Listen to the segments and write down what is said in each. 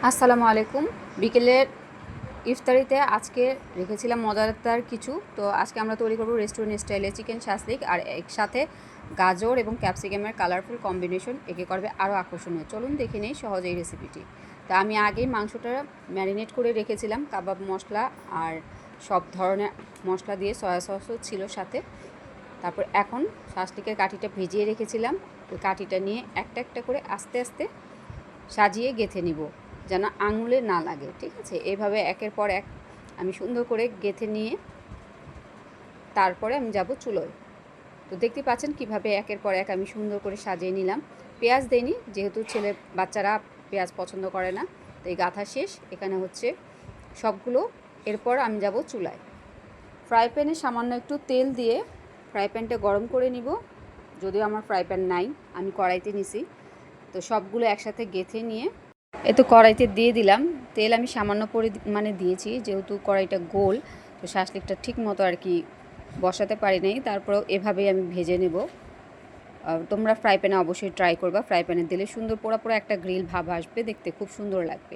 আসসালামু আলাইকুম। বিকেলের ইফতারিতে আজকে রেখেছিলাম মজাদার কিছু। তো আজকে আমরা তৈরি করব রেস্টুরেন্ট স্টাইলে চিকেন শাসলিক, আর একসাথে গাজর এবং ক্যাপসিকামের কালারফুল কম্বিনেশন একে করবে আরও আকর্ষণীয়। চলুন দেখে নেই সহজ এই রেসিপিটি। তো আমি আগেই মাংসটা ম্যারিনেট করে রেখেছিলাম কাবাব মশলা আর সব ধরনের মশলা দিয়ে, সয়া সসও ছিল সাথে। তারপর এখন শাসলিকের কাঠিটা ভিজিয়ে রেখেছিলাম। ওই কাঠিটা নিয়ে একটা একটা করে আস্তে আস্তে সাজিয়ে গেঁথে নিব, যেন আঙুলে না লাগে। ঠিক আছে, এভাবে একের পর এক আমি সুন্দর করে গেঁথে নিয়ে তারপরে আমি যাব চুলোয়। তো দেখতে পাচ্ছেন কিভাবে একের পর এক আমি সুন্দর করে সাজিয়ে নিলাম। পেঁয়াজ দেইনি, যেহেতু বাচ্চারা পেঁয়াজ পছন্দ করে না। তো এই গাঁথা শেষ, এখানে হচ্ছে সবগুলো। এরপর আমি যাব চুলায়। ফ্রাই প্যানে সামান্য একটু তেল দিয়ে ফ্রাই প্যানটা গরম করে নিব। যদিও আমার ফ্রাই প্যান নাই, আমি কড়াইতে নিছি। তো সবগুলো একসাথে গেঁথে নিয়ে তো কড়াইতে দিয়ে দিলাম। তেল আমি সামান্য পরিমাণে দিয়েছি, যেহেতু কড়াইটা গোল, তো শাসলিকটা ঠিক মতো আর কি বসাতে পারি নাই। তারপরেও এভাবেই আমি ভেজে নেব। তোমরা ফ্রাই প্যানে অবশ্যই ট্রাই করবা। ফ্রাই প্যানে দিলে সুন্দর পোড়া পোড়া একটা গ্রিল ভাব আসবে, দেখতে খুব সুন্দর লাগবে।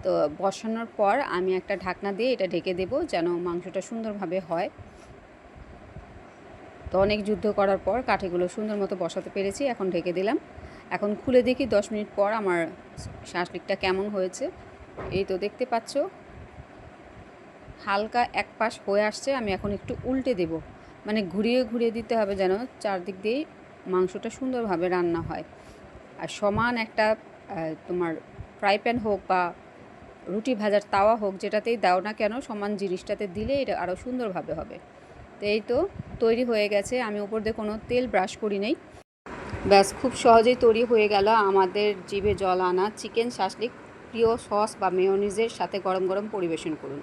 তো বসানোর পর আমি একটা ঢাকনা দিয়ে এটা ঢেকে দেব, যেন মাংসটা সুন্দরভাবে হয়। তো অনেক যুদ্ধ করার পর কাঠিগুলো সুন্দর মতো বসাতে পেরেছি। এখন ঢেকে দিলাম। এখন খুলে দেখি 10 মিনিট পর আমার শাসলিকটা কেমন হয়েছে। এই তো দেখতে পাচ্ছ, হালকা এক পাশ হয়ে আসছে। আমি এখন একটু উল্টে দেব, মানে ঘুরিয়ে ঘুরিয়ে দিতে হবে, যেন চারদিক দিয়েই মাংসটা সুন্দরভাবে রান্না হয়। আর সমান একটা তোমার ফ্রাই প্যান হোক বা রুটি ভাজার তাওয়া হোক, যেটাতেই দাও না কেন, সমান জিনিসটাতে দিলে এটা আরও সুন্দরভাবে হবে। তো এই তো তৈরি হয়ে গেছে। আমি উপর দিয়ে কোনো তেল ব্রাশ করি নাই। ব্যাস, খুব সহজেই তৈরি হয়ে গেল আমাদের জিভে জল আনা চিকেন শাসলিক। প্রিয় সস বা মেয়োনিজের সাথে গরম গরম পরিবেশন করুন।